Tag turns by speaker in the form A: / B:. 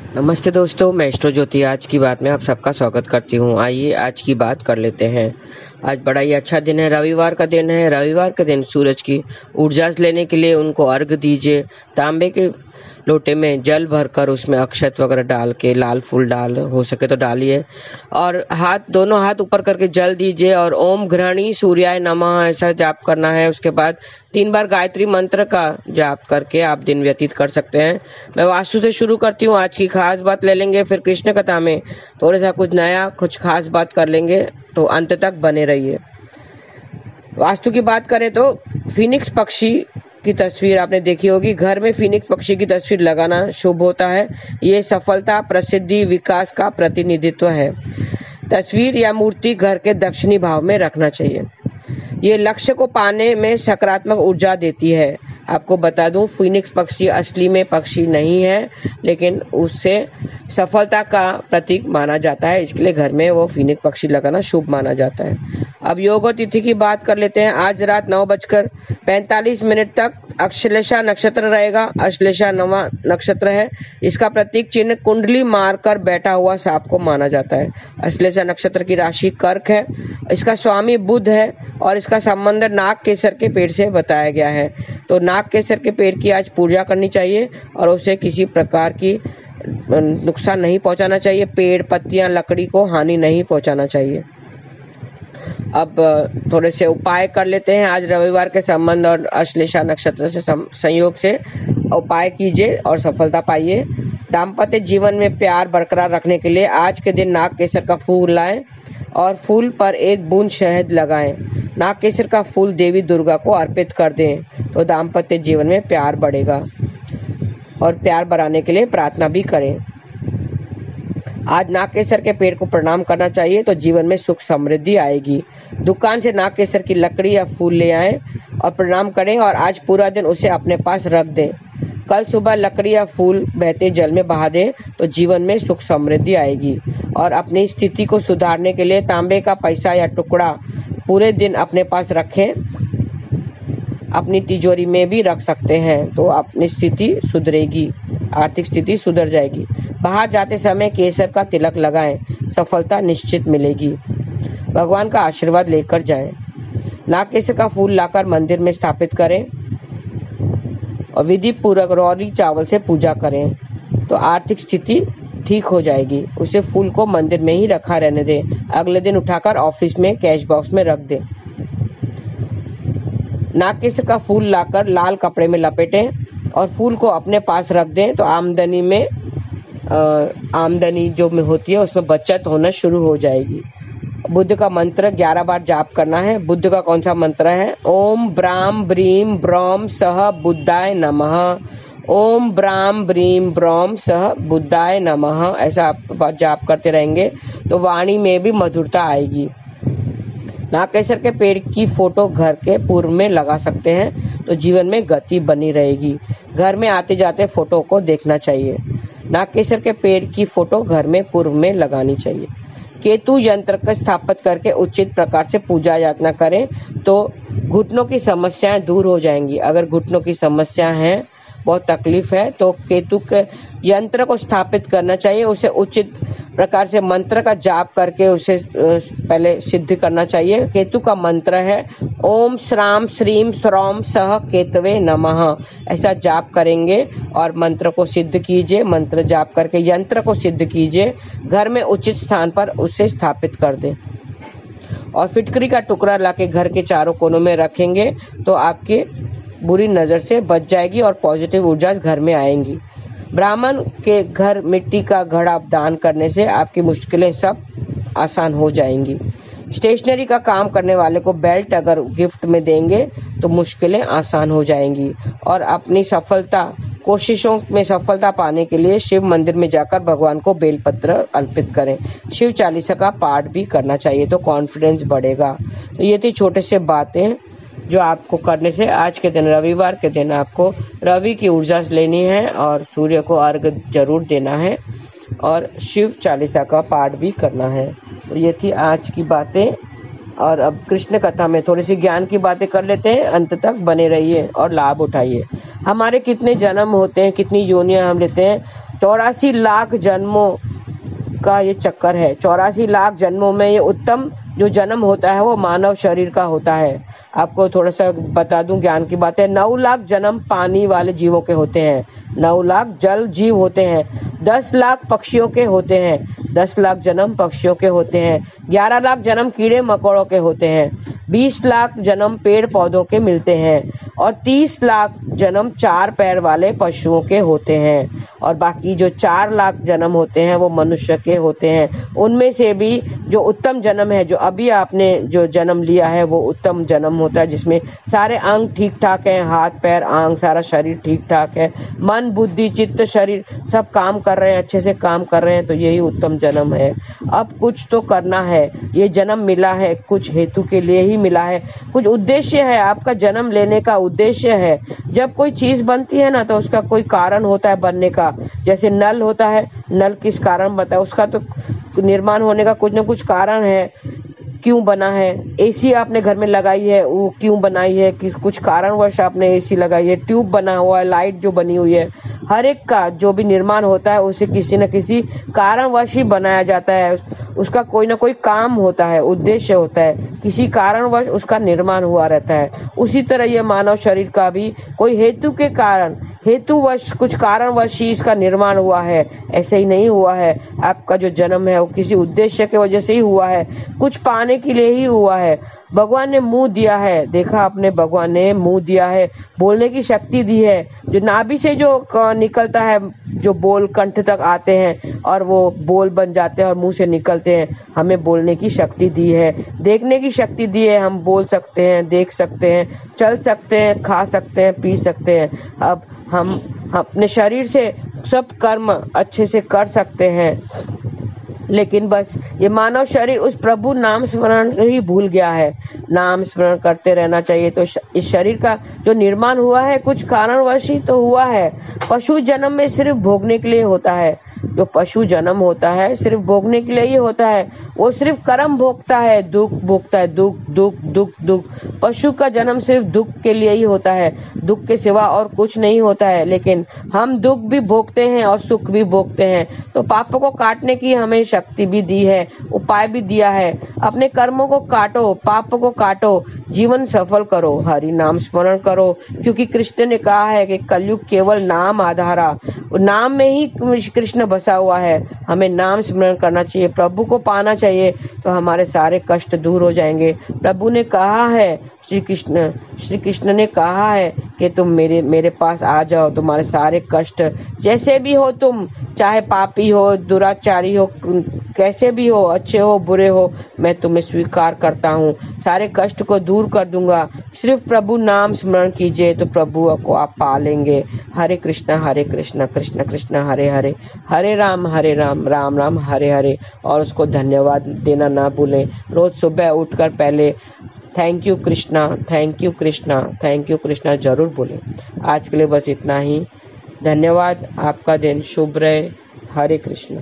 A: नमस्ते दोस्तों, मैं एस्ट्रो ज्योति आज की बात में आप सबका स्वागत करती हूँ। आइए आज की बात कर लेते हैं। आज बड़ा ही अच्छा दिन है, रविवार का दिन है। रविवार के दिन सूरज की ऊर्जा लेने के लिए उनको अर्घ दीजिए। तांबे के लोटे में जल भरकर उसमें अक्षत वगैरह डाल के, लाल फूल डाल हो सके तो डालिए, और दोनों हाथ ऊपर करके जल दीजिए और ओम घृणी सूर्याय नमः ऐसा जाप करना है। उसके बाद 3 बार गायत्री मंत्र का जाप करके आप दिन व्यतीत कर सकते हैं। मैं वास्तु से शुरू करती हूँ। आज की खास बात ले लेंगे, फिर कृष्ण कथा में थोड़ा सा कुछ नया कुछ खास बात कर लेंगे, तो अंत तक बने रहिए। वास्तु की बात करें तो फिनिक्स पक्षी की तस्वीर आपने देखी होगी। घर में फिनिक्स पक्षी की तस्वीर लगाना शुभ होता है। ये सफलता, प्रसिद्धि, विकास का प्रतिनिधित्व है। तस्वीर या मूर्ति घर के दक्षिणी भाव में रखना चाहिए। ये लक्ष्य को पाने में सकारात्मक ऊर्जा देती है। आपको बता दूं, फिनिक्स पक्षी असली में पक्षी नहीं है, लेकिन उससे सफलता का प्रतीक माना जाता है, इसके लिए घर में वो फिनिक्स पक्षी लगाना शुभ माना जाता है। अब योग और तिथि की बात कर लेते हैं। आज रात 9:45 तक अश्लेषा नक्षत्र रहेगा। अश्लेषा 9वां नक्षत्र है। इसका प्रतीक चिन्ह कुंडली मारकर बैठा हुआ सांप को माना जाता है। अश्लेषा नक्षत्र की राशि कर्क है। इसका स्वामी बुध है और इसका संबंध नाग केसर के पेड़ से बताया गया है। तो नाग केसर के पेड़ की आज पूजा करनी चाहिए और उसे किसी प्रकार की नुकसान नहीं पहुंचाना चाहिए। पेड़, पत्तियां, लकड़ी को हानि नहीं पहुंचाना चाहिए। अब थोड़े से उपाय कर लेते हैं। आज रविवार के संबंध और अश्लेषा नक्षत्र से संयोग से उपाय कीजिए और सफलता पाइए। दाम्पत्य जीवन में प्यार बरकरार रखने के लिए आज के दिन नाग केसर का फूल लाएं और फूल पर 1 बूंद शहद लगाएं। नाग केसर का फूल देवी दुर्गा को अर्पित कर दें, तो दाम्पत्य जीवन में प्यार बढ़ेगा। और प्यार बढ़ाने के लिए प्रार्थना भी करें। आज नाग केसर के पेड़ को प्रणाम करना चाहिए, तो जीवन में सुख समृद्धि आएगी। दुकान से नाग केसर की लकड़ी या फूल ले आएं और प्रणाम करें और आज पूरा दिन उसे अपने पास रख दें। कल सुबह लकड़ी या फूल बहते जल में बहा दें, तो जीवन में सुख समृद्धि आएगी। और अपनी स्थिति को सुधारने के लिए तांबे का पैसा या टुकड़ा पूरे दिन अपने पास रखें। अपनी तिजोरी में भी रख सकते हैं, तो अपनी स्थिति सुधरेगी, आर्थिक स्थिति सुधर जाएगी। बाहर जाते समय केसर का तिलक लगाएं, सफलता निश्चित मिलेगी। भगवान का आशीर्वाद लेकर जाएं। नाग केसर का फूल लाकर मंदिर में स्थापित करें और विधि पूर्वक रौरी चावल से पूजा करें, तो आर्थिक स्थिति ठीक हो जाएगी। उसे फूल को मंदिर में ही रखा रहने दें। अगले दिन उठाकर ऑफिस में कैश बॉक्स में रख दें। नाग केसर का फूल लाकर लाल कपड़े में लपेटें और फूल को अपने पास रख दें, तो आमदनी जो में होती है उसमें बचत होना शुरू हो जाएगी। बुद्ध का मंत्र 11 बार जाप करना है। बुद्ध का कौन सा मंत्र है? ओम ब्राम ब्रीम ब्रॉम सह बुद्धाय नमः। ओम ब्राम ब्रीम ब्रॉम सह बुद्धाय नमः ऐसा आप जाप करते रहेंगे, तो वाणी में भी मधुरता आएगी। नाग केसर के पेड़ की फोटो घर के पूर्व में लगा सकते हैं, तो जीवन में गति बनी रहेगी। घर में आते जाते फोटो को देखना चाहिए। नाग केसर के पेड़ की फोटो घर में पूर्व में लगानी चाहिए। केतु यंत्र का स्थापित करके उचित प्रकार से पूजा याचना करें, तो घुटनों की समस्याएं दूर हो जाएंगी। अगर घुटनों की समस्या है, बहुत तकलीफ है, तो केतु के यंत्र को स्थापित करना चाहिए। उसे उचित प्रकार से मंत्र का जाप करके उसे पहले सिद्ध करना चाहिए। केतु का मंत्र है ओम श्राम श्रीम श्रौम सह केतवे नमः। ऐसा जाप करेंगे और मंत्र को सिद्ध कीजिए। मंत्र जाप करके यंत्र को सिद्ध कीजिए। घर में उचित स्थान पर उसे स्थापित कर दें और फिटकरी का टुकड़ा लाके घर के चारों कोनों में रखेंगे, तो आपके बुरी नजर से बच जाएगी और पॉजिटिव ऊर्जा घर में आएंगी। ब्राह्मण के घर मिट्टी का घड़ा दान करने से आपकी मुश्किलें सब आसान हो जाएंगी। स्टेशनरी का काम करने वाले को बेल्ट अगर गिफ्ट में देंगे, तो मुश्किलें आसान हो जाएंगी। और अपनी कोशिशों में सफलता पाने के लिए शिव मंदिर में जाकर भगवान को बेलपत्र अर्पित करें। शिव चालीसा का पाठ भी करना चाहिए, तो कॉन्फिडेंस बढ़ेगा। तो ये थी छोटे से बातें जो आपको करने से आज के दिन, रविवार के दिन, आपको रवि की ऊर्जा लेनी है और सूर्य को अर्घ जरूर देना है और शिव चालीसा का पाठ भी करना है। तो ये थी आज की बातें। और अब कृष्ण कथा में थोड़ी सी ज्ञान की बातें कर लेते हैं। अंत तक बने रहिए और लाभ उठाइए। हमारे कितने जन्म होते हैं, कितनी योनियां हम लेते हैं। 84 लाख जन्मों का ये चक्कर है। 84 लाख जन्मों में ये उत्तम जो जन्म होता है वो मानव शरीर का होता है। आपको थोड़ा सा बता दूं ज्ञान की बातें। 9 लाख जन्म पानी वाले जीवों के होते हैं। 9 लाख जल जीव होते हैं। 10 लाख पक्षियों के होते हैं। 10 लाख जन्म पक्षियों के होते हैं। 11 लाख जन्म कीड़े मकोड़ों के होते हैं। 20 लाख जन्म पेड़ पौधों के मिलते हैं और 30 लाख जन्म 4 पैर वाले पशुओं के होते हैं और बाकी जो 4 लाख जन्म होते हैं वो मनुष्य के होते हैं। उनमें से भी जो उत्तम जन्म है, जो अभी आपने जो जन्म लिया है वो उत्तम जन्म होता है, जिसमें सारे अंग ठीक ठाक हैं, हाथ पैर आंग सारा शरीर ठीक ठाक है, मन बुद्धि चित्त शरीर सब काम कर रहे हैं, अच्छे से काम कर रहे हैं, तो यही उत्तम जन्म है। अब कुछ तो करना है। ये जन्म मिला है कुछ हेतु के लिए ही मिला है, कुछ उद्देश्य है। आपका जन्म लेने का उद्देश्य है। जब कोई चीज बनती है ना तो उसका कोई कारण होता है बनने का। जैसे नल होता है, नल किस कारण बनता है, उसका तो निर्माण होने का कुछ ना कुछ कारण है। क्यों बना है? एसी आपने घर में लगाई है, वो क्यों बनाई है? कि कुछ कारणवश आपने एसी लगाई है। ट्यूब बना हुआ है, लाइट जो बनी हुई है, हर एक का जो भी निर्माण होता है उसे किसी न किसी कारणवश ही बनाया जाता है। उसका कोई ना कोई काम होता है, उद्देश्य होता है, किसी कारणवश उसका निर्माण हुआ रहता है। उसी तरह यह मानव शरीर का भी कोई हेतु के कारण, हेतुवश कुछ कारणवश ही इसका निर्माण हुआ है। ऐसे ही नहीं हुआ है। आपका जो जन्म है वो किसी उद्देश्य की वजह से ही हुआ है, कुछ पाने के लिए ही हुआ है। भगवान ने मुंह दिया है, देखा आपने, भगवान ने मुंह दिया है, बोलने की शक्ति दी है। जो नाभि से जो निकलता है, जो बोल कंठ तक आते हैं और वो बोल बन जाते हैं और मुंह से निकलते हैं, हमें बोलने की शक्ति दी है, देखने की शक्ति दी है। हम बोल सकते हैं, देख सकते हैं, चल सकते हैं, खा सकते हैं, पी सकते हैं। अब हम अपने शरीर से सब कर्म अच्छे से कर सकते हैं, लेकिन बस ये मानव शरीर उस प्रभु नाम स्मरण ही भूल गया है। नाम स्मरण करते रहना चाहिए। तो इस शरीर का जो निर्माण हुआ है कुछ कारणवश ही तो हुआ है। पशु जन्म में सिर्फ भोगने के लिए होता है। जो पशु जन्म होता है सिर्फ भोगने के लिए ही होता है। वो सिर्फ कर्म भोगता है, दुख भोगता है, दुख दुख दुख दुख। पशु का जन्म सिर्फ दुख के लिए ही होता है, दुख के सिवा और कुछ नहीं होता है। लेकिन हम दुख भी भोगते हैं और सुख भी भोगते हैं। तो पापों को काटने की हमें शक्ति भी दी है, उपाय भी दिया है। अपने कर्मों को काटो, पापों को काटो, जीवन सफल करो, हरि नाम स्मरण करो। क्योंकि कृष्ण ने कहा है कि कलयुग केवल नाम आधारा, नाम में ही कृष्ण बसा हुआ है। हमें नाम स्मरण करना चाहिए, प्रभु को पाना चाहिए, तो हमारे सारे कष्ट दूर हो जाएंगे। प्रभु ने कहा है, श्री कृष्ण ने कहा है कि तुम मेरे पास आ जाओ, तुम्हारे सारे कष्ट जैसे भी हो, तुम चाहे पापी हो, दुराचारी हो, कैसे भी हो, अच्छे हो बुरे हो, मैं तुम्हें स्वीकार करता हूँ, सारे कष्ट को दूर कर दूंगा। सिर्फ प्रभु नाम स्मरण कीजिए तो प्रभु को आप पा लेंगे। हरे कृष्ण कृष्ण कृष्ण हरे हरे, हरे राम राम राम हरे हरे। और उसको धन्यवाद देना ना भूलें। रोज सुबह उठकर पहले thank you Krishna, thank you Krishna, thank you Krishna जरूर बोलें। आज के लिए बस इतना ही। धन्यवाद। आपका दिन शुभ रहे। हरे कृष्ण।